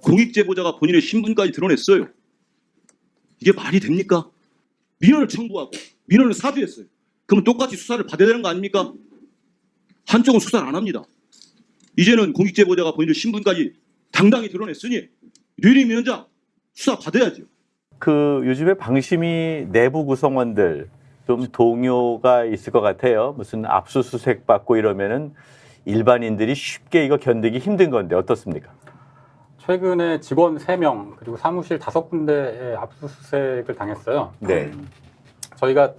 공익제보자가 본인의 신분까지 드러냈어요. 이게 말이 됩니까? 민원을 청구하고 민원을 사주했어요. 그러면 똑같이 수사를 받아야 되는 거 아닙니까? 한쪽은 수사를 안 합니다. 이제는 공익제보자가 본인의 신분까지 당당히 드러냈으니 류일임 위원장 수사 받아야죠. 그 요즘에 방심위 내부 구성원들 좀 동요가 있을 것 같아요. 무슨 압수수색 받고 이러면은 일반인들이 쉽게 이거 견디기 힘든 건데 어떻습니까? 최근에 직원 3명 그리고 사무실 5군데에 압수수색을 당했어요. 네. 저희가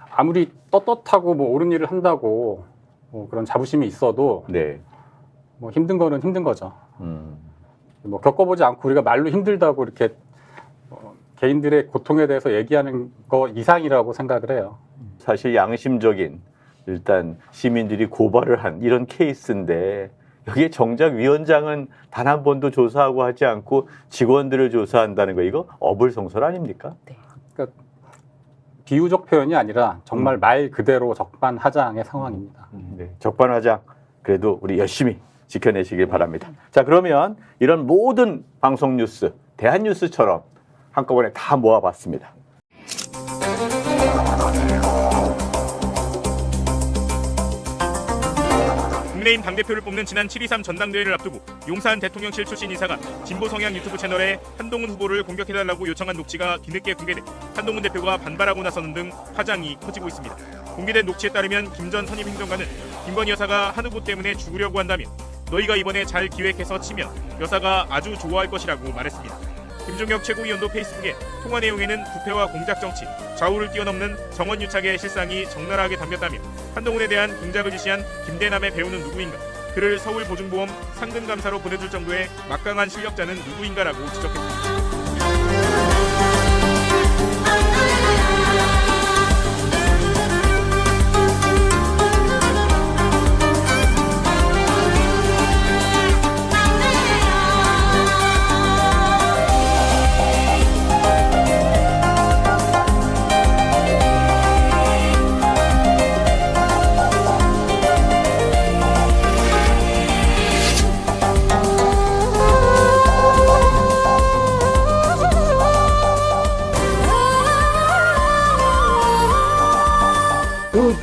아무리 떳떳하고 뭐 옳은 일을 한다고 뭐 그런 자부심이 있어도 네. 뭐 힘든 거는 힘든 거죠. 뭐 겪어보지 않고 우리가 말로 힘들다고 이렇게 개인들의 고통에 대해서 얘기하는 거 이상이라고 생각을 해요. 사실 양심적인 일단 시민들이 고발을 한 이런 케이스인데 여기에 정작 위원장은 단 한 번도 조사하고 하지 않고 직원들을 조사한다는 거 이거 어불성설 아닙니까? 그러니까 비유적 표현이 아니라 정말 말 그대로 적반하장의 상황입니다. 네, 적반하장 그래도 우리 열심히 지켜내시길 바랍니다. 자, 그러면 이런 모든 방송 뉴스, 대한뉴스처럼 한꺼번에 다 모아봤습니다. 국민의힘 당대표를 뽑는 지난 7.23 전당대회를 앞두고 용산 대통령실 출신 인사가 진보 성향 유튜브 채널에 한동훈 후보를 공격해달라고 요청한 녹취가 뒤늦게 공개돼 한동훈 대표가 반발하고 나서는 등 파장이 커지고 있습니다. 공개된 녹취에 따르면 김 전 선임 행정관은 김건희 여사가 한 후보 때문에 죽으려고 한다면 너희가 이번에 잘 기획해서 치면 여사가 아주 좋아할 것이라고 말했습니다. 김종혁 최고위원도 페이스북에 통화 내용에는 부패와 공작정치, 좌우를 뛰어넘는 정원유착의 실상이 적나라하게 담겼다며 한동훈에 대한 공작을 지시한 김대남의 배우는 누구인가, 그를 서울보증보험 상근감사로 보내줄 정도의 막강한 실력자는 누구인가라고 지적했습니다.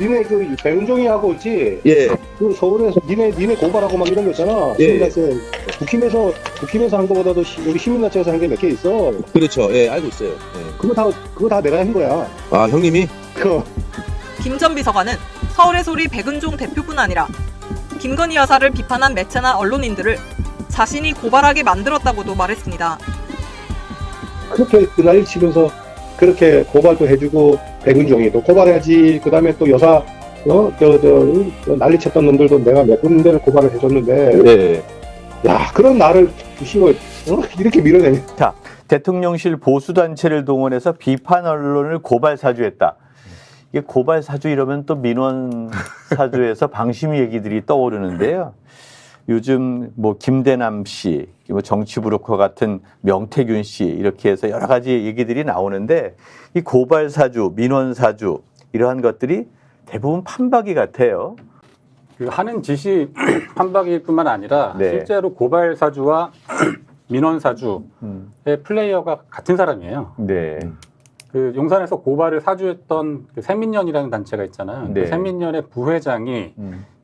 니네 그 배은종이하고 있지. 예. 그 서울에서 니네 고발하고 막 이런 거 있잖아. 예. 시민단체 국힘에서 한 거보다도 여기 시민단체에서 한 게 몇 개 있어. 그렇죠. 예, 알고 있어요. 예. 그거 다 내가 한 거야. 아, 형님이? 김 전 비서관은 서울의 소리 백은종 대표뿐 아니라 김건희 여사를 비판한 매체나 언론인들을 자신이 고발하게 만들었다고도 말했습니다. 그렇게 난리 치면서 그렇게 고발도 해주고 백은종이 또 고발해야지. 그다음에 또 여사 난리 쳤던 놈들도 내가 몇 군데를 고발을 해줬는데. 예. 야, 그런 나를 주시고 이렇게 밀어내냐. 자, 대통령실 보수단체를 동원해서 비판 언론을 고발 사주했다. 이게 고발 사주 이러면 또 민원 사주에서 방심위 얘기들이 떠오르는데요. 요즘 뭐 김대남 씨, 뭐 정치 브로커 같은 명태균 씨 이렇게 해서 여러 가지 얘기들이 나오는데 이 고발 사주, 민원 사주 이러한 것들이 대부분 판박이 같아요. 그 하는 짓이 판박이뿐만 아니라 네. 실제로 고발 사주와 민원 사주의 플레이어가 같은 사람이에요. 네. 그 용산에서 고발을 사주했던 그 세민연이라는 단체가 있잖아요. 네. 그 세민연의 부회장이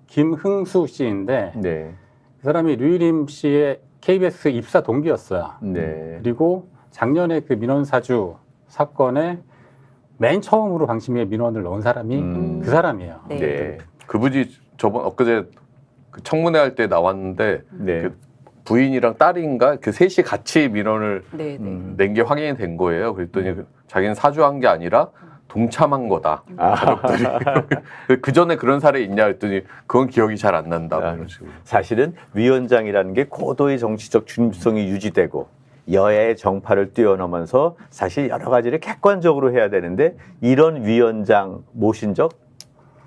김흥수 씨인데 네. 그 사람이 류일임 씨의 KBS 입사 동기였어요. 네. 그리고 작년에 그 민원 사주 사건에 맨 처음으로 방심위에 민원을 넣은 사람이 그 사람이에요. 네. 네. 그분이 저번 엊그제 그 청문회 할 때 나왔는데 네. 그 부인이랑 딸인가 그 셋이 같이 민원을 네, 네. 낸 게 확인이 된 거예요. 그랬더니 자기는 사주한 게 아니라 동참한 거다. 가족들이. 그 전에 그런 사례 있냐 했더니 그건 기억이 잘 안 난다. 그런 식으로. 사실은 위원장이라는 게 고도의 정치적 중립성이 유지되고 여야의 정파를 뛰어넘어서 사실 여러 가지를 객관적으로 해야 되는데 이런 위원장 모신 적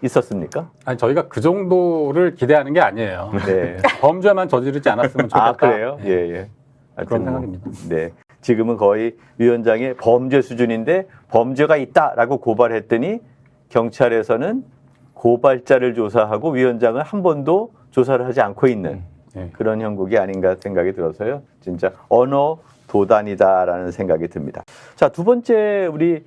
있었습니까? 아니 저희가 그 정도를 기대하는 게 아니에요. 네. 범죄만 저지르지 않았으면 좋겠다. 아, 그래요? 예, 예. 그런 생각입니다. 네. 지금은 거의 위원장의 범죄 수준인데 범죄가 있다라고 고발했더니 경찰에서는 고발자를 조사하고 위원장은 한 번도 조사를 하지 않고 있는 네. 그런 형국이 아닌가 생각이 들어서요. 진짜 언어 도단이다라는 생각이 듭니다. 자, 두 번째 우리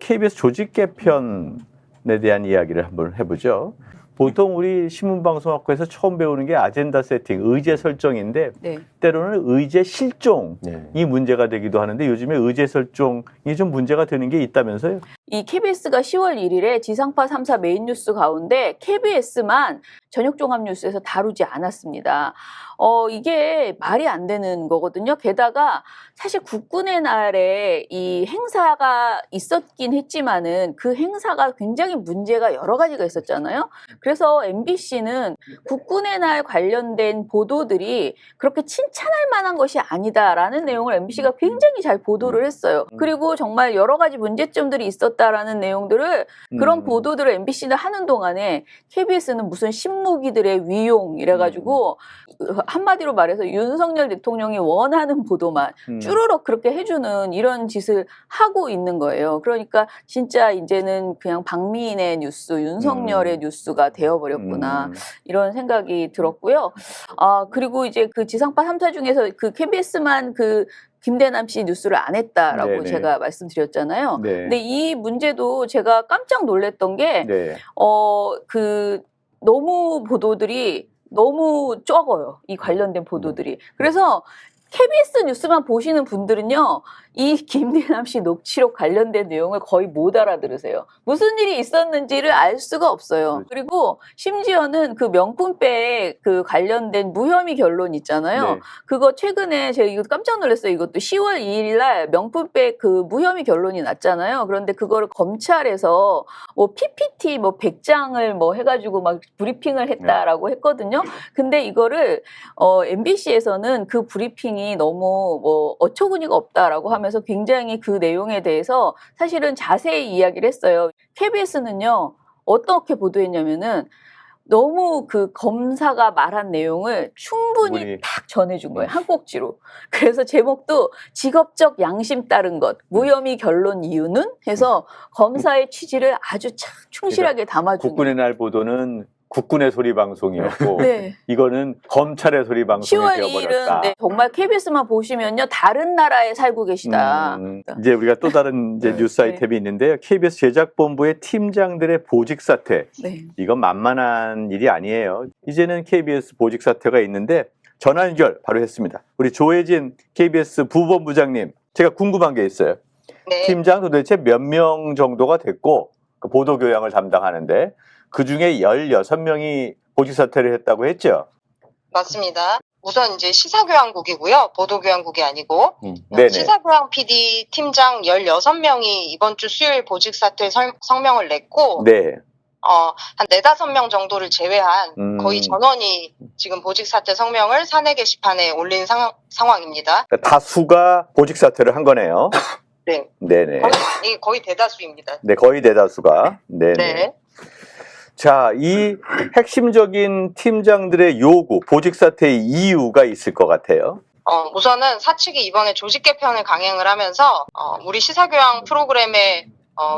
KBS 조직 개편에 대한 이야기를 한번 해보죠. 보통 우리 신문방송학과에서 처음 배우는 게 아젠다 세팅, 의제 설정인데 네. 때로는 의제 실종이 네. 문제가 되기도 하는데 요즘에 의제 설정이 좀 문제가 되는 게 있다면서요? 이 KBS가 10월 1일에 지상파 3사 메인 뉴스 가운데 KBS만 저녁 종합 뉴스에서 다루지 않았습니다. 이게 말이 안 되는 거거든요. 게다가 사실 국군의 날에 이 행사가 있었긴 했지만은 그 행사가 굉장히 문제가 여러 가지가 있었잖아요. 그래서 MBC는 국군의 날 관련된 보도들이 그렇게 칭찬할 만한 것이 아니다라는 내용을 MBC가 굉장히 잘 보도를 했어요. 그리고 정말 여러 가지 문제점들이 있었다라는 내용들을 그런 보도들을 MBC는 하는 동안에 KBS는 무슨 신무기들의 위용 이래가지고 한마디로 말해서 윤석열 대통령이 원하는 보도만 쭈르륵 그렇게 해주는 이런 짓을 하고 있는 거예요. 그러니까 진짜 이제는 그냥 박미인의 뉴스, 윤석열의 뉴스가 되어버렸구나 이런 생각이 들었고요. 그리고 이제 그 지상파 3사 중에서 그 KBS만 그 김대남 씨 뉴스를 안 했다라고 네네. 제가 말씀드렸잖아요. 네. 근데 이 문제도 제가 깜짝 놀랐던 게 네. 그 너무 보도들이 너무 적어요. 이 관련된 보도들이. 그래서 KBS 뉴스만 보시는 분들은요, 이 김대남 씨 녹취록 관련된 내용을 거의 못 알아들으세요. 무슨 일이 있었는지를 알 수가 없어요. 그리고 심지어는 그 명품백 그 관련된 무혐의 결론 있잖아요. 네. 그거 최근에 제가 이거 깜짝 놀랐어요. 이것도 10월 2일 날 명품백 그 무혐의 결론이 났잖아요. 그런데 그거를 검찰에서 뭐 PPT 뭐 100장을 뭐 해가지고 막 브리핑을 했다라고 했거든요. 근데 이거를 MBC에서는 그 브리핑이 너무 뭐 어처구니가 없다라고 하면서 굉장히 그 내용에 대해서 사실은 자세히 이야기를 했어요. KBS는요, 어떻게 보도했냐면은 너무 그 검사가 말한 내용을 충분히 우리- 딱 전해준 거예요. 한 꼭지로. 그래서 제목도 직업적 양심 따른 것, 무혐의 결론 이유는 해서 검사의 취지를 아주 참 충실하게 담아주는. 국군의 날 보도는 국군의 소리 방송이었고 네. 이거는 검찰의 소리 방송이 10월 되어버렸다. 2일은 정말 KBS만 보시면요, 다른 나라에 살고 계시다. 이제 우리가 또 다른 이제 뉴스 아이템이 있는데요. KBS 제작본부의 팀장들의 보직 사퇴. 네. 이건 만만한 일이 아니에요. 이제는 KBS 보직 사퇴가 있는데 전화 연결 바로 했습니다. 우리 조혜진 KBS 부본부장님, 제가 궁금한 게 있어요. 네. 팀장 도대체 몇 명 정도가 됐고 그 보도 교양을 담당하는데 그 중에 16명이 보직 사퇴를 했다고 했죠? 맞습니다. 우선 이제 시사교양국이고요. 보도교양국이 아니고 네네. 시사교양 PD 팀장 16명이 이번 주 수요일 보직 사퇴 성명을 냈고 네. 한 4-5명 정도를 제외한 거의 전원이 지금 보직 사퇴 성명을 사내 게시판에 올린 상황입니다. 다수가 보직 사퇴를 한 거네요. 네. 네네. 거의 대다수입니다. 네, 거의 대다수가. 네네. 네. 자, 이 핵심적인 팀장들의 요구, 보직 사퇴의 이유가 있을 것 같아요. 우선은 사측이 이번에 조직 개편을 강행을 하면서 우리 시사교양 프로그램의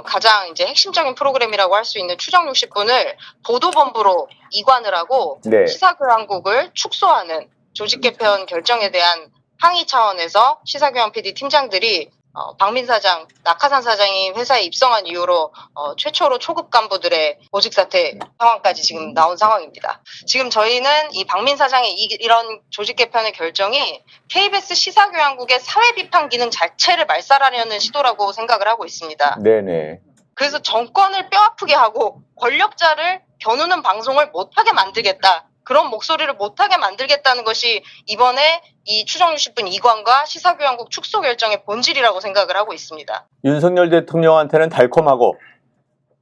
가장 이제 핵심적인 프로그램이라고 할 수 있는 추정 60분을 보도본부로 이관을 하고 네. 시사교양국을 축소하는 조직 개편 결정에 대한 항의 차원에서 시사교양 PD 팀장들이 박민 사장, 낙하산 사장이 회사에 입성한 이후로 최초로 초급 간부들의 보직 사퇴 상황까지 지금 나온 상황입니다. 지금 저희는 이 박민 사장의 이런 조직 개편의 결정이 KBS 시사교양국의 사회 비판 기능 자체를 말살하려는 시도라고 생각을 하고 있습니다. 네네. 그래서 정권을 뼈아프게 하고 권력자를 겨누는 방송을 못하게 만들겠다. 그런 목소리를 못하게 만들겠다는 것이 이번에 이 추정 60분 이관과 시사교양국 축소 결정의 본질이라고 생각을 하고 있습니다. 윤석열 대통령한테는 달콤하고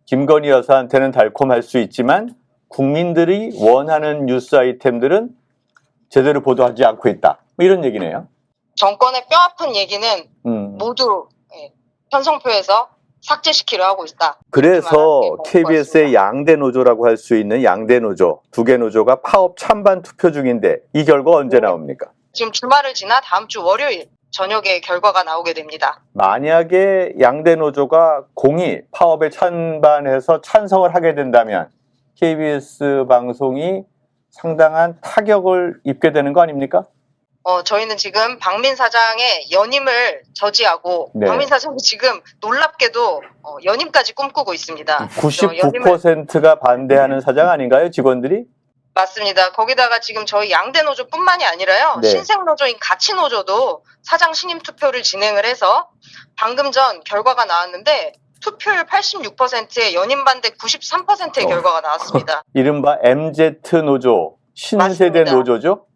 김건희 여사한테는 달콤할 수 있지만 국민들이 원하는 뉴스 아이템들은 제대로 보도하지 않고 있다. 뭐 이런 얘기네요. 정권의 뼈아픈 얘기는 모두 편성표에서 삭제시키려 하고 있다. 그래서 KBS의 양대 노조라고 할 수 있는 양대 노조, 두 개 노조가 파업 찬반 투표 중인데 이 결과 언제 나옵니까? 지금 주말을 지나 다음 주 월요일 저녁에 결과가 나오게 됩니다. 만약에 양대 노조가 공히 파업에 찬반해서 찬성을 하게 된다면 KBS 방송이 상당한 타격을 입게 되는 거 아닙니까? 저희는 지금 박민 사장의 연임을 저지하고 네. 박민 사장이 지금 놀랍게도 연임까지 꿈꾸고 있습니다. 99%가 반대하는 사장 아닌가요, 직원들이? 맞습니다. 거기다가 지금 저희 양대 노조뿐만이 아니라요. 네. 신생 노조인 가치 노조도 사장 신임 투표를 진행을 해서 방금 전 결과가 나왔는데 투표율 86%에 연임 반대 93%의 결과가 나왔습니다. 이른바 MZ 노조, 신세대 맞습니다. 노조죠?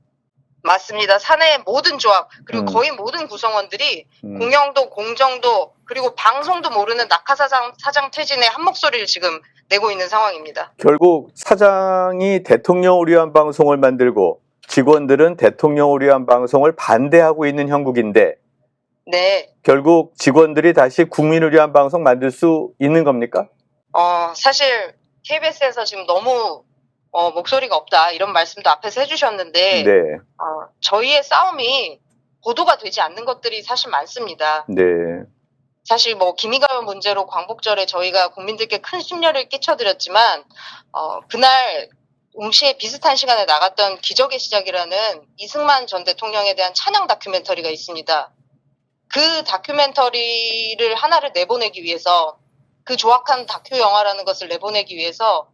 맞습니다. 사내의 모든 조합 그리고 음. 거의 모든 구성원들이 공영도 공정도 그리고 방송도 모르는 낙하 사장 퇴진에 한 목소리를 지금 내고 있는 상황입니다. 결국 사장이 대통령을 위한 방송을 만들고 직원들은 대통령을 위한 방송을 반대하고 있는 형국인데 네. 결국 직원들이 다시 국민을 위한 방송 만들 수 있는 겁니까? 사실 KBS에서 지금 너무 목소리가 없다 이런 말씀도 앞에서 해주셨는데 네. 저희의 싸움이 보도가 되지 않는 것들이 사실 많습니다. 네. 사실 뭐 기미가요 문제로 광복절에 저희가 국민들께 큰 심려를 끼쳐드렸지만 그날 동시에 비슷한 시간에 나갔던 기적의 시작이라는 이승만 전 대통령에 대한 찬양 다큐멘터리가 있습니다. 그 다큐멘터리를 하나를 내보내기 위해서 그 조악한 다큐 영화라는 것을 내보내기 위해서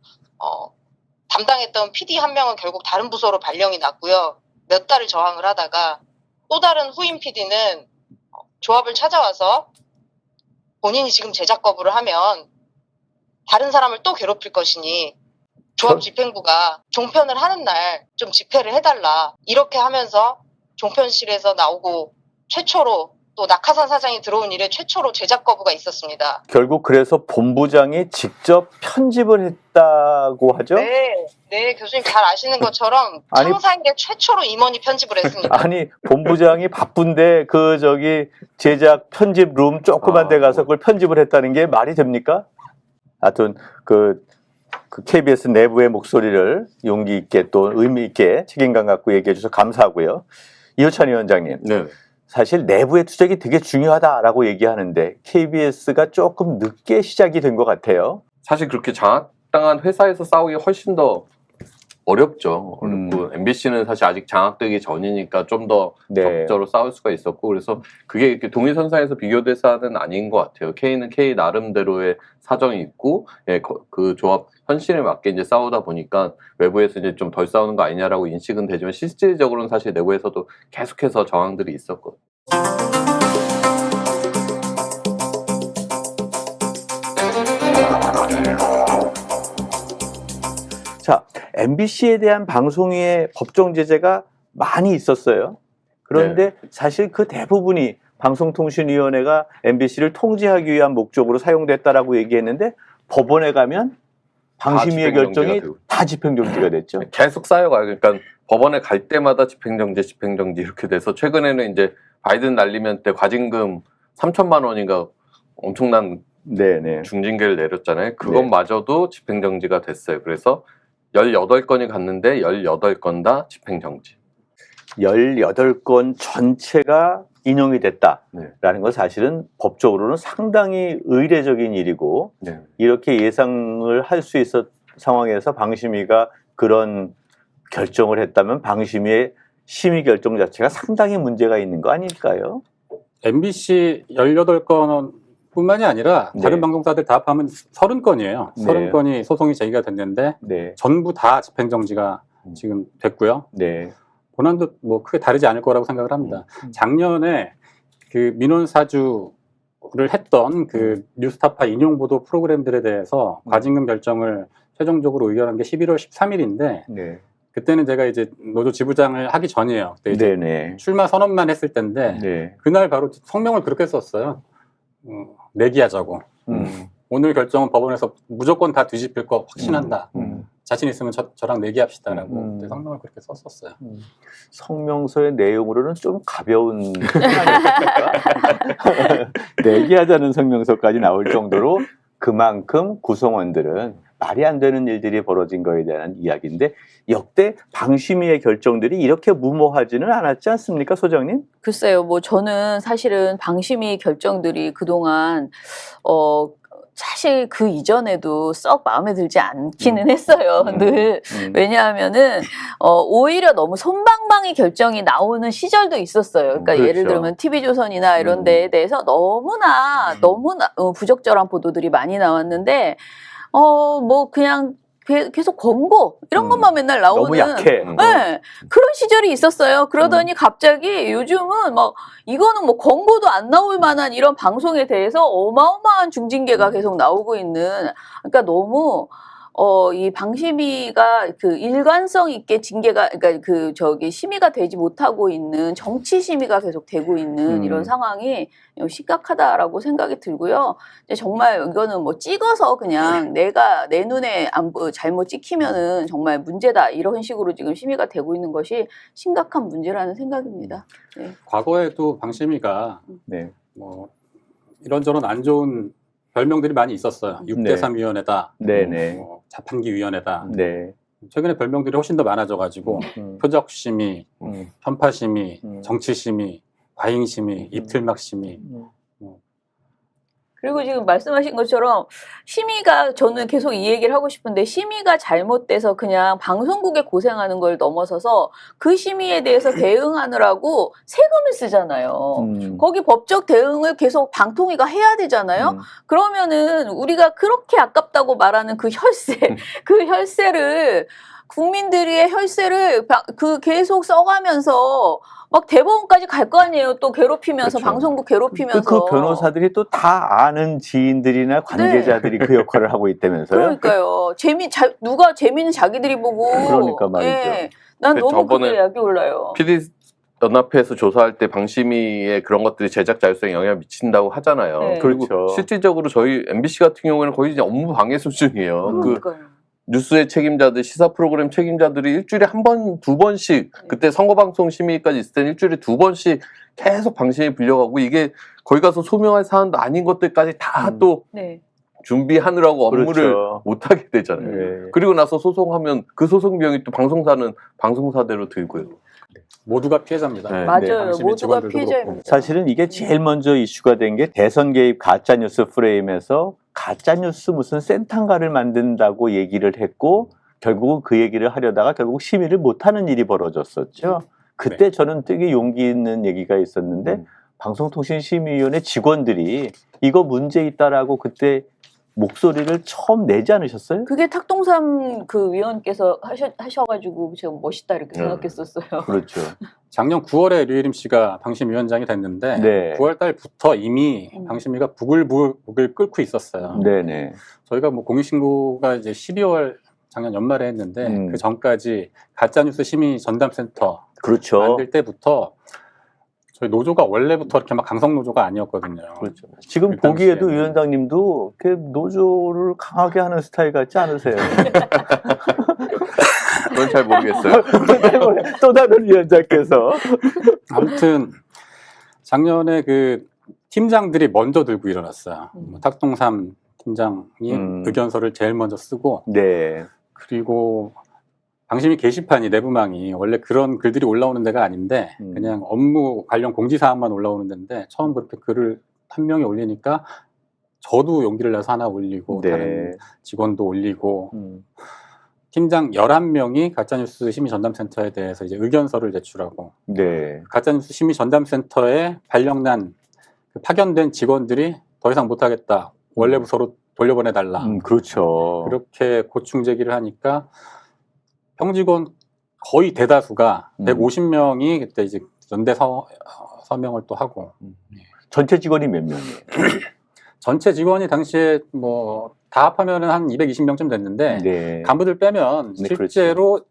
담당했던 PD 한 명은 결국 다른 부서로 발령이 났고요. 몇 달을 저항을 하다가 또 다른 후임 PD는 조합을 찾아와서 본인이 지금 제작 거부를 하면 다른 사람을 또 괴롭힐 것이니 조합 집행부가 종편을 하는 날 좀 집회를 해달라 이렇게 하면서 종편실에서 나오고 최초로 또 낙하산 사장이 들어온 이래 최초로 제작 거부가 있었습니다. 결국 그래서 본부장이 직접 편집을 했다고 하죠? 네, 교수님 잘 아시는 것처럼 아니, 창사일에 최초로 임원이 편집을 했습니다. 아니 본부장이 바쁜데 제작 편집룸 조그만 데 가서 그걸 편집을 했다는 게 말이 됩니까? 하여튼 그 KBS 내부의 목소리를 용기 있게 또 의미 있게 책임감 갖고 얘기해 주셔서 감사하고요. 이호찬 위원장님. 네. 사실 내부의 투쟁이 되게 중요하다라고 얘기하는데 KBS가 조금 늦게 시작이 된 것 같아요. 사실 그렇게 장악당한 회사에서 싸우기 훨씬 더 어렵죠. 어렵고 MBC는 사실 아직 장악되기 전이니까 좀 더 네. 적극적으로 싸울 수가 있었고 그래서 그게 이렇게 동일선상에서 비교될 사안은 아닌 것 같아요. K는 K 나름대로의 사정이 있고 그 조합 현실에 맞게 이제 싸우다 보니까 외부에서 이제 좀 덜 싸우는 거 아니냐라고 인식은 되지만 실질적으로는 사실 내부에서도 계속해서 저항들이 있었거든요. 자, MBC에 대한 방송의 법정 제재가 많이 있었어요. 그런데 사실 그 대부분이 방송통신위원회가 MBC를 통제하기 위한 목적으로 사용됐다라고 얘기했는데 법원에 가면 방심위의 결정이 다 집행정지가 됐죠. 계속 쌓여가요. 그러니까 법원에 갈 때마다 집행정지 이렇게 돼서 최근에는 이제 바이든 날리면 때 과징금 3천만 원인가 엄청난 네네. 중징계를 내렸잖아요. 그것마저도 집행정지가 됐어요. 그래서 18건이 갔는데 18건 다 집행정지. 18건 전체가 인용이 됐다라는 건 사실은 법적으로는 상당히 의례적인 일이고 네. 이렇게 예상을 할 수 있었 상황에서 방심위가 그런 결정을 했다면 방심위의 심의 결정 자체가 상당히 문제가 있는 거 아닐까요? MBC 18건 뿐만이 아니라 다른 네. 방송사들 다 합하면 30건이에요. 네. 30건이 소송이 제기가 됐는데 네. 전부 다 집행정지가 지금 됐고요. 네. 본안도 뭐 크게 다르지 않을 거라고 생각을 합니다. 작년에 그 민원 사주를 했던 그 뉴스타파 인용 보도 프로그램들에 대해서 과징금 결정을 최종적으로 의결한 게 11월 13일인데 네. 그때는 제가 이제 노조 지부장을 하기 전이에요. 그때 이제 네네. 출마 선언만 했을 때인데 네. 그날 바로 성명을 그렇게 썼어요. 내기하자고. 오늘 결정은 법원에서 무조건 다 뒤집힐 거 확신한다. 자신 있으면 저랑 내기합시다라고 그때 성명을 그렇게 썼었어요. 성명서의 내용으로는 좀 가벼운 내기하자는 성명서까지 나올 정도로 그만큼 구성원들은 말이 안 되는 일들이 벌어진 거에 대한 이야기인데 역대 방심위의 결정들이 이렇게 무모하지는 않았지 않습니까, 소장님? 글쎄요, 뭐 저는 사실은 방심위 결정들이 그동안 사실 그 이전에도 썩 마음에 들지 않기는 했어요. 늘. 왜냐하면은, 오히려 너무 솜방망이 결정이 나오는 시절도 있었어요. 그러니까 그렇죠. 예를 들면 TV조선이나 이런 데에 대해서 너무나 부적절한 보도들이 많이 나왔는데, 뭐 그냥 계속 권고 이런 것만 맨날 나오는 너무 약해. 네, 그런 시절이 있었어요. 그러더니 갑자기 요즘은 막 이거는 뭐 권고도 안 나올 만한 이런 방송에 대해서 어마어마한 중징계가 계속 나오고 있는, 그러니까 너무 이 방심위가 그 일관성 있게 징계가, 그러니까 심의가 되지 못하고 있는 정치 심의가 계속 되고 있는 이런 상황이 심각하다라고 생각이 들고요. 정말 이거는 뭐 찍어서 그냥 내가 내 눈에 잘못 찍히면은 정말 문제다, 이런 식으로 지금 심의가 되고 있는 것이 심각한 문제라는 생각입니다. 네. 과거에도 방심위가 네. 뭐 이런저런 안 좋은 별명들이 많이 있었어요. 6대3 위원회다, 네네. 뭐 자판기 위원회다. 네. 최근에 별명들이 훨씬 더 많아져가지고 표적심의, 편파심의, 정치심의, 과잉심의, 이틀막심의. 그리고 지금 말씀하신 것처럼 심의가, 저는 계속 이 얘기를 하고 싶은데, 심의가 잘못돼서 그냥 방송국에 고생하는 걸 넘어서서 그 심의에 대해서 대응하느라고 세금을 쓰잖아요. 거기 법적 대응을 계속 방통위가 해야 되잖아요. 그러면은 우리가 그렇게 아깝다고 말하는 그 혈세, 그 혈세를, 국민들의 혈세를 계속 써가면서 막 대법원까지 갈 거 아니에요. 또 괴롭히면서, 그렇죠. 방송국 괴롭히면서. 그 변호사들이 또 다 아는 지인들이나 관계자들이 그 역할을 하고 있다면서요? 그러니까요. 누가 재미는 자기들이 보고. 그러니까 말이죠. 예. 난 그 너무 저번에 그게 약이 올라요. PD 연합회에서 조사할 때 방심위의 그런 것들이 제작 자율성에 영향을 미친다고 하잖아요. 네. 그리고 그렇죠. 실질적으로 저희 MBC 같은 경우에는 거의 이제 업무 방해 수준이에요. 그 그러니까요. 뉴스의 책임자들, 시사 프로그램 책임자들이 일주일에 한 번, 두 번씩, 그때 선거방송 심의까지 있을 때는 일주일에 두 번씩 계속 방심이 불려가고, 이게 거기 가서 소명할 사안도 아닌 것들까지 다 또 네. 준비하느라고 업무를 그렇죠. 못하게 되잖아요. 네. 그리고 나서 소송하면 그 소송 비용이 또 방송사는 방송사대로 들고요. 모두가 피해자입니다. 네. 맞아요. 방심위 모두가 직원들도 피해자입니다. 그렇고. 사실은 이게 제일 먼저 이슈가 된 게 대선 개입 가짜뉴스 프레임에서 가짜뉴스 무슨 센터인가를 만든다고 얘기를 했고, 결국은 그 얘기를 하려다가 결국 심의를 못하는 일이 벌어졌었죠. 그때 저는 되게 용기 있는 얘기가 있었는데, 방송통신심의위원회 직원들이 이거 문제 있다라고 그때 목소리를 처음 내지 않으셨어요? 그게 탁동삼 그 위원께서 하셔가지고 제가 멋있다 이렇게 생각했었어요. 그렇죠. 작년 9월에 류혜림 씨가 방심위원장이 됐는데 네. 9월 달부터 이미 방심위가 북을 끓고 있었어요. 네네. 저희가 뭐 공익신고가 이제 12월 작년 연말에 했는데 그 전까지 가짜뉴스 심의 전담센터 그렇죠. 만들 때부터 저희 노조가 원래부터 이렇게 막 강성 노조가 아니었거든요. 그렇죠. 지금 그 보기에도 당시에는. 위원장님도 이렇게 노조를 강하게 하는 스타일 같지 않으세요? 그건 잘 모르겠어요. 또 다른 위원장께서. 아무튼 작년에 그 팀장들이 먼저 들고 일어났어요. 뭐 탁동삼 팀장이 의견서를 제일 먼저 쓰고, 네. 그리고 방심위 게시판이, 내부망이 원래 그런 글들이 올라오는 데가 아닌데 그냥 업무 관련 공지사항만 올라오는 데인데, 처음 그렇게 글을 한 명이 올리니까 저도 용기를 내서 하나 올리고, 네. 다른 직원도 올리고, 팀장 11명이 가짜뉴스 심의 전담센터에 대해서 이제 의견서를 제출하고, 네. 가짜뉴스 심의 전담센터에 발령난 파견된 직원들이 더 이상 못하겠다, 원래 부서로 돌려보내달라, 그렇죠. 그렇게 고충 제기를 하니까 평직원 거의 대다수가 150명이 그때 이제 연대 서명을 또 하고. 전체 직원이 몇 명이에요? 전체 직원이 당시에 뭐 다 합하면은 한 220명쯤 됐는데, 네. 간부들 빼면 네, 실제로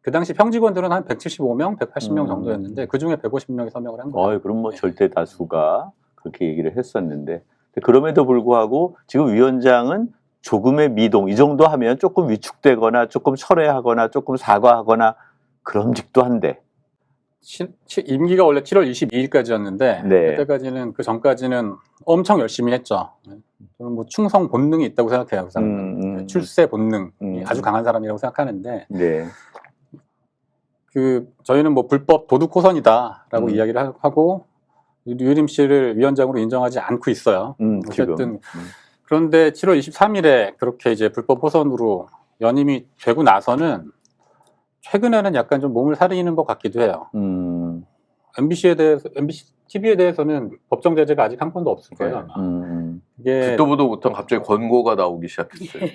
그 당시 평직원들은 한 175명, 180명 정도였는데 그 중에 150명이 서명을 한 거예요. 그럼 뭐 절대 다수가 그렇게 얘기를 했었는데, 그럼에도 불구하고 지금 위원장은 조금의 미동, 이 정도 하면 조금 위축되거나 조금 철회하거나 조금 사과하거나 그럼직도 한데. 임기가 원래 7월 22일까지였는데 네. 그때까지는, 그 전까지는 엄청 열심히 했죠. 저는 뭐 충성 본능이 있다고 생각해요. 그 사람은. 출세 본능이 아주 강한 사람이라고 생각하는데, 네. 저희는 뭐 불법 도둑 호선이다라고 이야기를 하고 류혜림 씨를 위원장으로 인정하지 않고 있어요. 어쨌든 그런데 7월 23일에 그렇게 이제 불법 호선으로 연임이 되고 나서는 최근에는 약간 좀 몸을 사리는 것 같기도 해요. MBC TV에 대해서는 법정 제재가 아직 한 건도 없을 거예요. 이게 듣도 보도 못한 갑자기 권고가 나오기 시작했어요.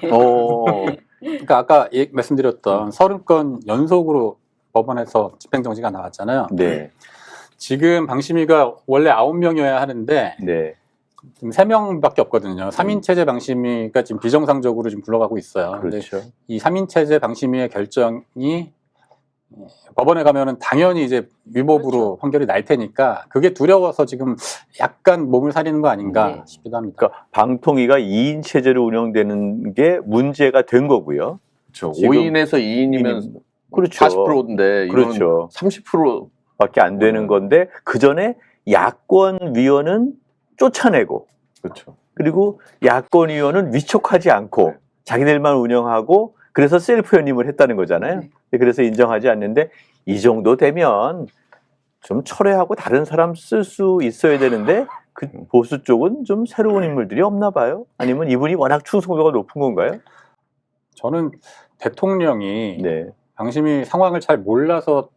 그러니까 아까 말씀드렸던 30건 연속으로 법원에서 집행정지가 나왔잖아요. 네. 지금 방심위가 원래 9명이어야 하는데 네. 지금 3명밖에 없거든요. 3인 체제 방심위가 지금 비정상적으로 지금 굴러가고 있어요. 근데 그렇죠. 이 3인 체제 방심위의 결정이 법원에 가면은 당연히 이제 위법으로 판결이 날 테니까 그게 두려워서 지금 약간 몸을 사리는 거 아닌가 싶기도 합니다. 그러니까 방통위가 2인 체제로 운영되는 게 문제가 된 거고요. 그렇죠. 지금 5인에서 2인이면 그렇죠. 40%인데 이건 그렇죠. 30% 밖에 안 되는 건데 그 전에 야권위원은 쫓아내고 그렇죠. 그리고 야권위원은 위촉하지 않고 자기들만 운영하고 그래서 셀프 연임을 했다는 거잖아요. 그래서 인정하지 않는데 이 정도 되면 좀 철회하고 다른 사람 쓸 수 있어야 되는데 그 보수 쪽은 좀 새로운 인물들이 없나 봐요. 아니면 이분이 워낙 충성도가 높은 건가요? 저는 대통령이 네. 방심위 상황을 잘 몰라서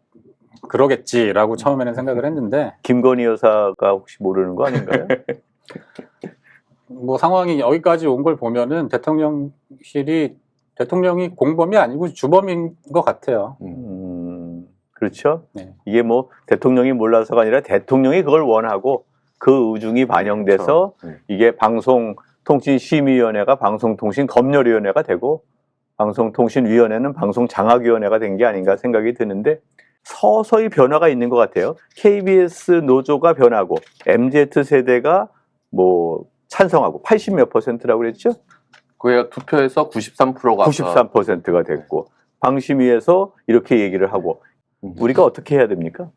그러겠지라고 처음에는 생각을 했는데 김건희 여사가 혹시 모르는 거 아닌가요? 뭐 상황이 여기까지 온 걸 보면은 대통령이 공범이 아니고 주범인 것 같아요. 그렇죠. 네. 이게 뭐 대통령이 몰라서가 아니라 대통령이 그걸 원하고 그 의중이 반영돼서 그렇죠. 이게 방송통신심의위원회가 방송통신검열위원회가 되고 방송통신위원회는 방송장악위원회가 된 게 아닌가 생각이 드는데 서서히 변화가 있는 것 같아요. KBS 노조가 변하고 MZ세대가 뭐 찬성하고 80몇 %라고 그랬죠? 그게 투표에서 93%가 93%가 됐고 방심위에서 이렇게 얘기를 하고 우리가 어떻게 해야 됩니까?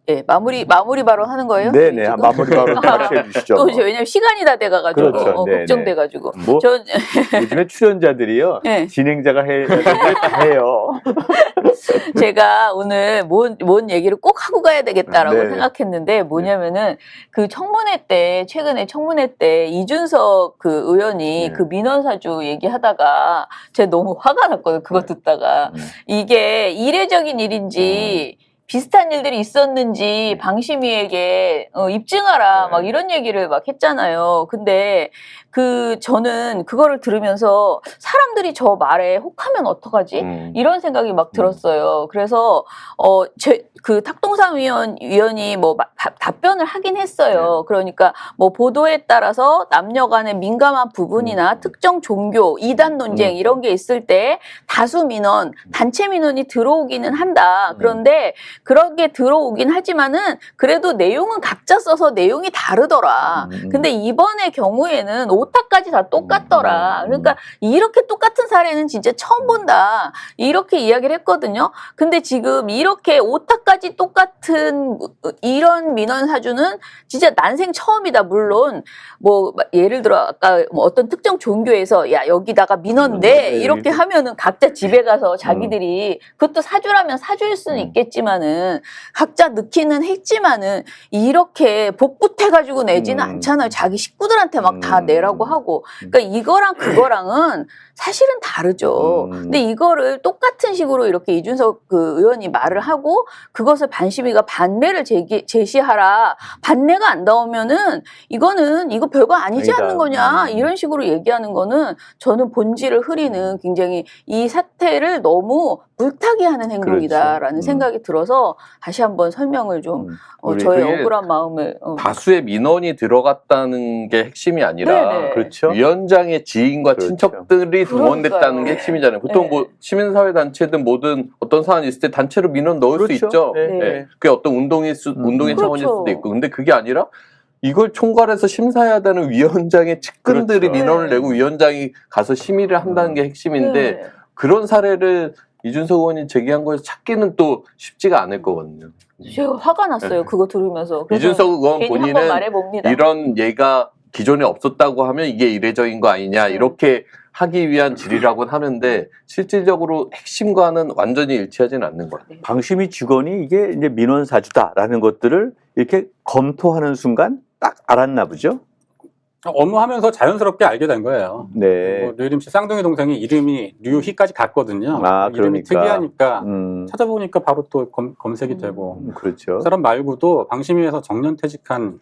예, 마무리 발언 하는 거예요? 네네, 지금? 마무리 발언 같이 해주시죠. 또 이제 왜냐면 시간이 다 돼가가지고 그렇죠. 네네. 걱정돼가지고 뭐 전 요즘에 출연자들이요 네. 진행자가 해야 되는 다 해요. 제가 오늘 뭔 얘기를 꼭 하고 가야 되겠다라고 네. 생각했는데 뭐냐면은 그 최근에 청문회 때 이준석 그 의원이 네. 그 민원사주 얘기하다가 제가 너무 화가 났거든요. 그거 듣다가 이게 이례적인 일인지 비슷한 일들이 있었는지 방심위에게 입증하라 막 이런 얘기를 막 했잖아요. 근데 저는 그거를 들으면서 사람들이 저 말에 혹하면 어떡하지? 이런 생각이 막 들었어요. 그래서 그 탁동상 위원이 뭐 답변을 하긴 했어요. 그러니까 뭐 보도에 따라서 남녀 간의 민감한 부분이나 특정 종교, 이단 논쟁 이런 게 있을 때 다수 민원, 단체 민원이 들어오기는 한다. 그런데 그렇게 들어오긴 하지만은 그래도 내용은 각자 써서 내용이 다르더라. 근데 이번의 경우에는 오타까지 다 똑같더라. 그러니까 이렇게 똑같은 사례는 진짜 처음 본다. 이렇게 이야기를 했거든요. 근데 지금 이렇게 오타까지 똑같은 이런 민원 사주는 진짜 난생 처음이다. 물론 뭐 예를 들어 아까 뭐 어떤 특정 종교에서 야 여기다가 민원 내 이렇게 하면은 각자 집에 가서 자기들이 그것도 사주라면 사주일 수는 있겠지만은 각자 넣기는 했지만은 이렇게 복붙해가지고 내지는 않잖아요. 자기 식구들한테 막 다 내라고 하고. 그러니까 이거랑 그거랑은 사실은 다르죠. 근데 이거를 똑같은 식으로 이렇게 이준석 그 의원이 말을 하고 그것을 반심위가 반례를 제시하라. 반례가 안 나오면은 이거 별거 아니지 아니다. 않는 거냐. 이런 식으로 얘기하는 거는 저는 본질을 흐리는 굉장히 이 사태를 너무 물타기 하는 행동이다라는 그렇죠. 생각이 들어서 다시 한번 설명을 좀 우리 저의 그게 억울한 마음을 다수의 민원이 들어갔다는 게 핵심이 아니라 네네. 그렇죠. 위원장의 지인과 그렇죠. 친척들이 동원됐다는 그러니까요. 게 핵심이잖아요. 보통 네. 뭐 시민사회단체든 뭐든 어떤 사안이 있을 때 단체로 민원 넣을 수 그렇죠. 있죠. 네. 네. 그게 어떤 운동의 차원일 그렇죠. 수도 있고. 근데 그게 아니라 이걸 총괄해서 심사해야 되는 위원장의 측근들이 그렇죠. 민원을 네. 내고 위원장이 가서 심의를 한다는 게 핵심인데 네. 그런 사례를 이준석 의원이 제기한 거에서 찾기는 또 쉽지가 않을 거거든요. 제가 화가 났어요. 그거 들으면서. 그래서 이준석 의원 괜히 한번 본인은 말해봅니다. 이런 예가 기존에 없었다고 하면 이게 이례적인 거 아니냐 이렇게 하기 위한 질의라고는 하는데 실질적으로 핵심과는 완전히 일치하지는 않는 것 같아요. 방심위 직원이 이게 이제 민원 사주다라는 것들을 이렇게 검토하는 순간 딱 알았나 보죠. 업무하면서 자연스럽게 알게 된 거예요. 네. 뭐 류일임 씨 쌍둥이 동생이 이름이 류희까지 갔거든요. 아, 이름이 그러니까. 특이하니까 음, 찾아보니까 바로 또 검색이 되고 그렇죠. 그 사람 말고도 방심위에서 정년퇴직한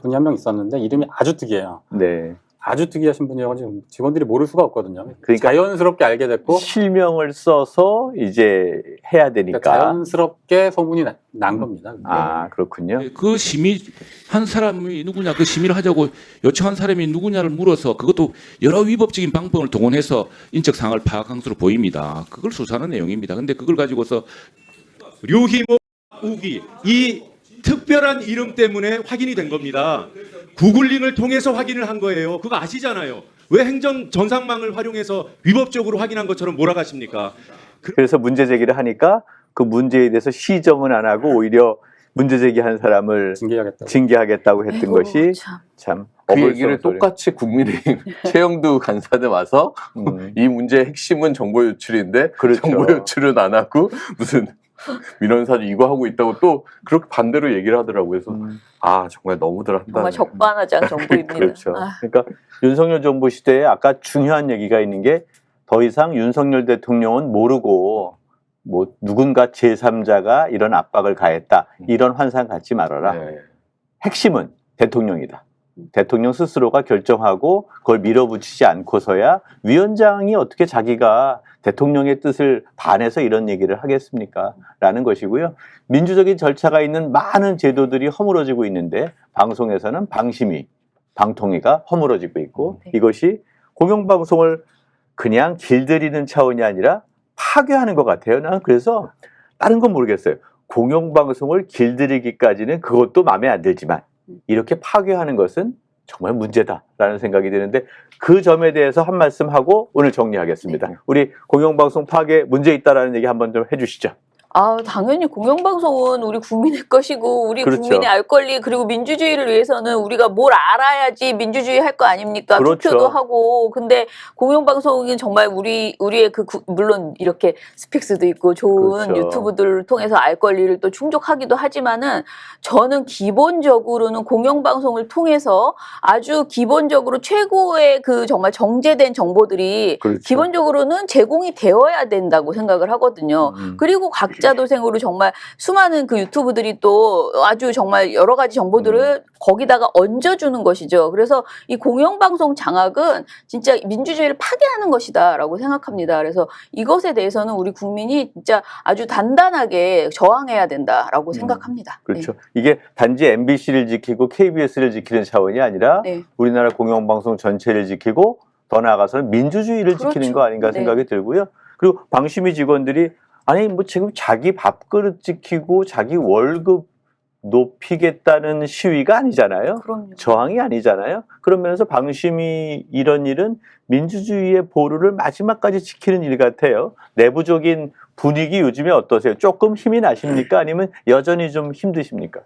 분이 한 명 있었는데 이름이 아주 특이해요. 네. 아주 특이하신 분이어가지고 직원들이 모를 수가 없거든요. 그러니까 자연스럽게 알게 됐고 실명을 써서 이제 해야 되니까. 자연스럽게 소문이 난 겁니다. 아, 그렇군요. 그 심의 한 사람이 누구냐, 그 심의를 하자고 요청한 사람이 누구냐를 물어서 그것도 여러 위법적인 방법을 동원해서 인적 사항을 파악한 것으로 보입니다. 그걸 수사하는 내용입니다. 근데 그걸 가지고서 류희모 우기 이 특별한 이름 때문에 확인이 된 겁니다. 구글링을 통해서 확인을 한 거예요. 그거 아시잖아요. 왜 행정 전산망을 활용해서 위법적으로 확인한 것처럼 몰아가십니까? 그래서 문제 제기를 하니까 그 문제에 대해서 시정은 안 하고 오히려 문제 제기한 사람을 징계하겠다고 했던 것이 참 그 얘기를 똑같이 국민의힘 최영두 간사들 와서 이 문제의 핵심은 정보 유출인데 그렇죠. 정보 유출은 안 하고 무슨 민원사주 이거 하고 있다고 또 그렇게 반대로 얘기를 하더라고요. 그래서 아 정말 너무들 한다. 정말 적반하장 정부입니다. 그렇죠. 아. 그러니까 윤석열 정부 시대에 아까 중요한 얘기가 있는 게 더 이상 윤석열 대통령은 모르고 뭐 누군가 제3자가 이런 압박을 가했다. 이런 환상 갖지 말아라. 네. 핵심은 대통령이다. 대통령 스스로가 결정하고 그걸 밀어붙이지 않고서야 위원장이 어떻게 자기가 대통령의 뜻을 반해서 이런 얘기를 하겠습니까? 라는 것이고요. 민주적인 절차가 있는 많은 제도들이 허물어지고 있는데 방송에서는 방심위, 방통위가 허물어지고 있고 이것이 공영방송을 그냥 길들이는 차원이 아니라 파괴하는 것 같아요. 나는 그래서 다른 건 모르겠어요. 공영방송을 길들이기까지는 그것도 마음에 안 들지만 이렇게 파괴하는 것은 정말 문제다라는 생각이 드는데 그 점에 대해서 한 말씀 하고 오늘 정리하겠습니다. 우리 공영방송 파괴 문제 있다라는 얘기 한번 좀 해주시죠. 아, 당연히 공영방송은 우리 국민의 것이고 우리 그렇죠. 국민의 알 권리 그리고 민주주의를 위해서는 우리가 뭘 알아야지 민주주의 할 거 아닙니까? 그렇죠. 투표도 하고. 근데 공영방송은 정말 우리의 물론 이렇게 스픽스도 있고 좋은 그렇죠. 유튜브들을 통해서 알 권리를 또 충족하기도 하지만은 저는 기본적으로는 공영방송을 통해서 아주 기본적으로 최고의 그 정말 정제된 정보들이 그렇죠. 기본적으로는 제공이 되어야 된다고 생각을 하거든요. 그리고 각자 도생으로 정말 수많은 그 유튜브들이 또 아주 정말 여러 가지 정보들을 거기다가 얹어주는 것이죠. 그래서 이 공영방송 장악은 진짜 민주주의를 파괴하는 것이다라고 생각합니다. 그래서 이것에 대해서는 우리 국민이 진짜 아주 단단하게 저항해야 된다라고 생각합니다. 그렇죠. 이게 단지 MBC를 지키고 KBS를 지키는 차원이 아니라 우리나라 공영방송 전체를 지키고 더 나아가서는 민주주의를 그렇죠. 지키는 거 아닌가 생각이 들고요. 그리고 방심위 직원들이 아니 뭐 지금 자기 밥그릇 지키고 자기 월급 높이겠다는 시위가 아니잖아요. 그럼요. 저항이 아니잖아요. 그런 면에서 방심위 이런 일은 민주주의의 보루를 마지막까지 지키는 일 같아요. 내부적인 분위기 요즘에 어떠세요? 조금 힘이 나십니까? 아니면 여전히 좀 힘드십니까?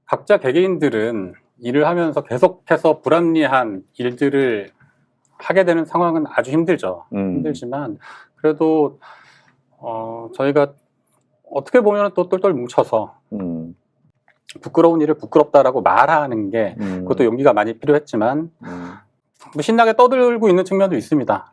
각자 개개인들은 일을 하면서 계속해서 불합리한 일들을 하게 되는 상황은 아주 힘들죠. 힘들지만 그래도 저희가 어떻게 보면 또 똘똘 뭉쳐서 부끄러운 일을 부끄럽다라고 말하는 게 그것도 용기가 많이 필요했지만 뭐 신나게 떠들고 있는 측면도 있습니다.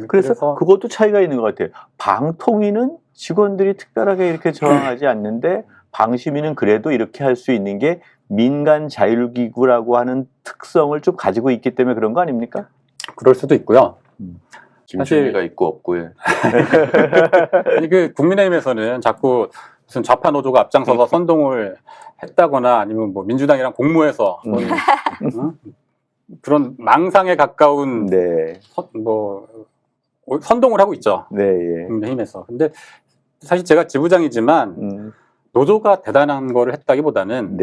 그래서 그것도 차이가 있는 것 같아요. 방통위는 직원들이 특별하게 이렇게 저항하지 않는데 방심위는 그래도 이렇게 할 수 있는 게 민간 자율기구라고 하는 특성을 좀 가지고 있기 때문에 그런 거 아닙니까? 그럴 수도 있고요. 김준희가 있고 없고 예. 아니 그 국민의힘에서는 자꾸 무슨 좌파 노조가 앞장서서 선동을 했다거나 아니면 뭐 민주당이랑 공모해서 그런 망상에 가까운 선동을 하고 있죠. 국민의힘에서. 근데 사실 제가 지부장이지만 노조가 대단한 거를 했다기보다는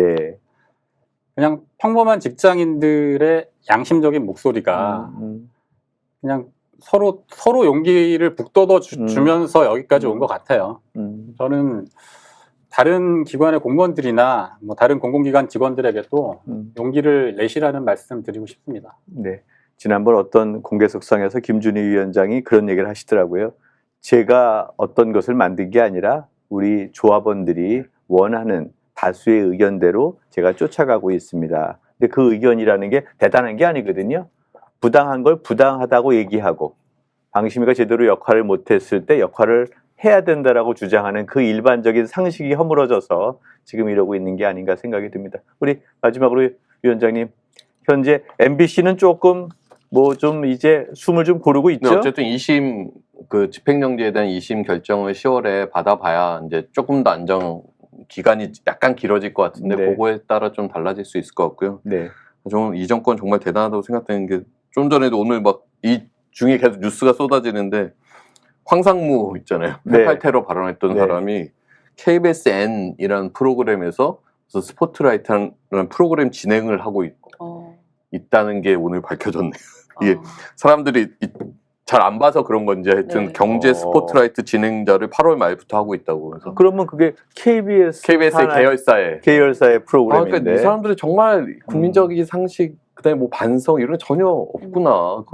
그냥 평범한 직장인들의 양심적인 목소리가 그냥 서로 용기를 북돋워 주면서 여기까지 온 것 같아요. 저는 다른 기관의 공무원들이나 뭐 다른 공공기관 직원들에게도 용기를 내시라는 말씀 드리고 싶습니다. 네. 지난번 어떤 공개석상에서 김준희 위원장이 그런 얘기를 하시더라고요. 제가 어떤 것을 만든 게 아니라 우리 조합원들이 원하는 다수의 의견대로 제가 쫓아가고 있습니다. 근데 그 의견이라는 게 대단한 게 아니거든요. 부당한 걸 부당하다고 얘기하고 방심위가 제대로 역할을 못했을 때 역할을 해야 된다라고 주장하는 그 일반적인 상식이 허물어져서 지금 이러고 있는 게 아닌가 생각이 듭니다. 우리 마지막으로 위원장님, 현재 MBC는 조금 뭐 좀 이제 숨을 좀 고르고 있죠? 네, 어쨌든 2심 그 집행정지에 대한 2심 결정을 10월에 받아봐야 이제 조금 더 안정 기간이 약간 길어질 것 같은데 네. 그거에 따라 좀 달라질 수 있을 것 같고요. 네. 저는 이 정권 정말 대단하다고 생각되는 게 좀 전에도 오늘 막 이 중에 계속 뉴스가 쏟아지는데 황상무 있잖아요. 네. 88 테러 발언했던 네. 사람이 KBSN이라는 프로그램에서 스포트라이트라는 프로그램 진행을 하고 있다는 게 오늘 밝혀졌네요. 이게 사람들이 잘 안 봐서 그런 건지 하여튼 네. 경제 스포트라이트 진행자를 8월 말부터 하고 있다고 그래서 그러면 그게 KBS의 계열사에 계열사의 프로그램인데. 그러니까 이 사람들이 정말 국민적인 상식 그다음에 뭐 반성 이런 게 전혀 없구나.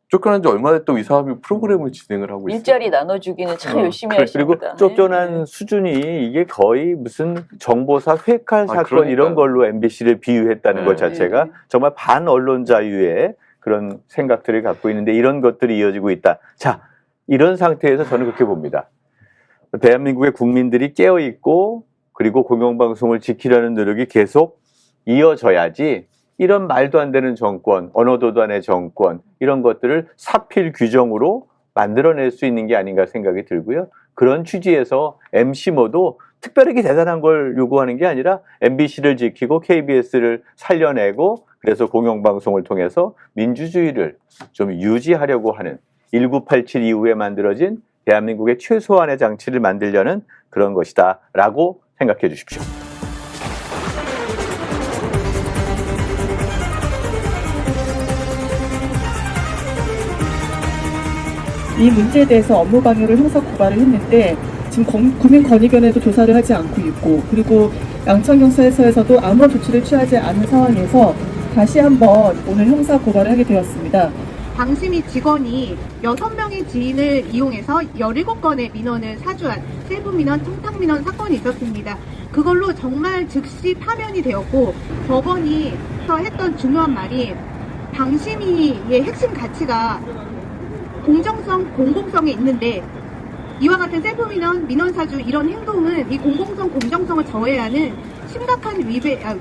쫓겨난 지 얼마 됐다고 이 사람이 프로그램을 진행을 하고 있어요. 일자리 나눠주기는 참 열심히 그리고 하십니다. 쫓겨난 수준이 이게 거의 무슨 정보사 회칼 사건 그러니까요. 이런 걸로 MBC를 비유했다는 네. 것 자체가 정말 반언론 자유의 그런 생각들을 갖고 있는데 이런 것들이 이어지고 있다. 자, 이런 상태에서 저는 그렇게 봅니다. 대한민국의 국민들이 깨어있고 그리고 공영방송을 지키려는 노력이 계속 이어져야지 이런 말도 안 되는 정권, 언어도단의 정권 이런 것들을 사필 규정으로 만들어낼 수 있는 게 아닌가 생각이 들고요. 그런 취지에서 MC모도 특별하게 대단한 걸 요구하는 게 아니라 MBC를 지키고 KBS를 살려내고 그래서 공영방송을 통해서 민주주의를 좀 유지하려고 하는 1987 이후에 만들어진 대한민국의 최소한의 장치를 만들려는 그런 것이다 라고 생각해 주십시오. 이 문제에 대해서 업무 방해로 형사 고발을 했는데 지금 국민권익위원회도 조사를 하지 않고 있고 그리고 양천경찰서에서도 아무런 조치를 취하지 않은 상황에서 다시 한번 오늘 형사 고발을 하게 되었습니다. 방심위 직원이 6명의 지인을 이용해서 17건의 민원을 사주한 셀프 민원, 청탁 민원 사건이 있었습니다. 그걸로 정말 즉시 파면이 되었고 법원이 했던 중요한 말이 방심위의 핵심 가치가 공정성, 공공성에 있는데 이와 같은 셀프 민원, 민원 사주 이런 행동은 이 공공성, 공정성을 저해야 하는 심각한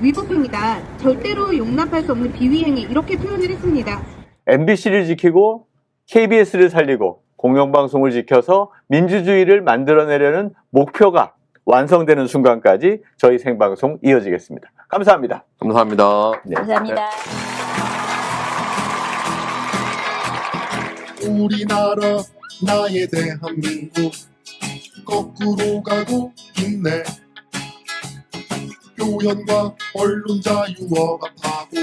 위법행위다. 절대로 용납할 수 없는 비위행위 이렇게 표현을 했습니다. MBC를 지키고 KBS를 살리고 공영방송을 지켜서 민주주의를 만들어내려는 목표가 완성되는 순간까지 저희 생방송 이어지겠습니다. 감사합니다. 감사합니다. 네. 감사합니다. 우리나라 나의 대한민국 거꾸로 가고 있네. 표현과 언론 자유 억압하고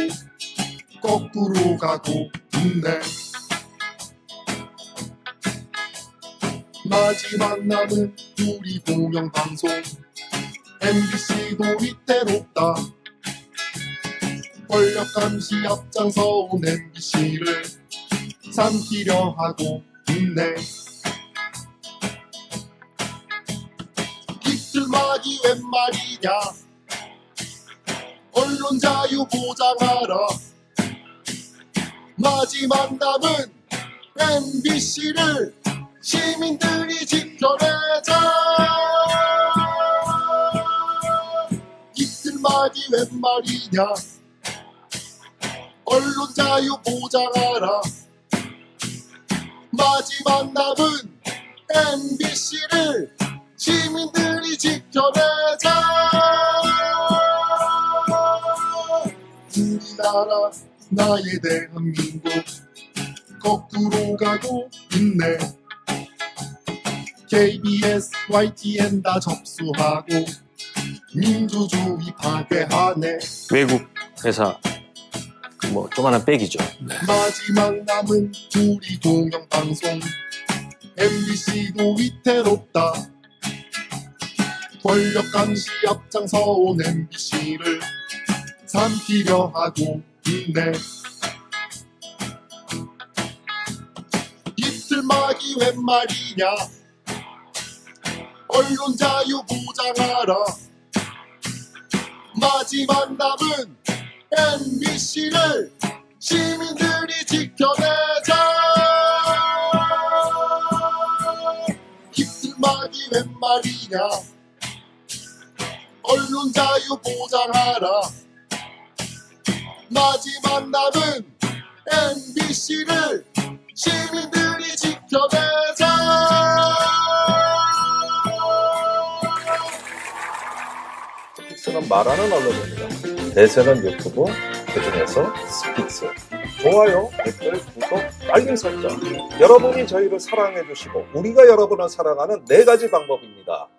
거꾸로 가고 있네. 마지막 남은 우리 공영방송 MBC도 위태롭다. 권력 감시 앞장서온 MBC를 삼키려 하고 있네. 이틀막이 웬 말이냐. 언론 자유 보장하라. 마지막 남은 MBC를 시민들이 지켜내자. 이틀막이 웬 말이냐. 언론 자유 보장하라. 마지막 남은 MBC를 시민들이 지켜내자. 우리나라 나의 대한민국 거꾸로 가고 있네. KBS, YTN 다 접수하고 민주주의 파괴하네. 외국 회사 뭐 조만한 백이죠. 마지막 남은 우리 공영방송 MBC도 위태롭다. 권력 감시 앞장서온 MBC를 삼키려 하고 있네. 이틀막이 웬 말이냐. 언론 자유 보장하라. 마지막 남은 MBC를 시민들이 지켜내자. 깃들막이 웬 말이냐. 언론 자유 보장하라. 마지막 남은 MBC를 시민들이 지켜내자. 스픽스는 말하는 언론입니다. 대세는 유튜브, 그중에서 스픽스. 좋아요, 댓글, 구독, 알림 설정. 여러분이 저희를 사랑해 주시고 우리가 여러분을 사랑하는 4가지 방법입니다.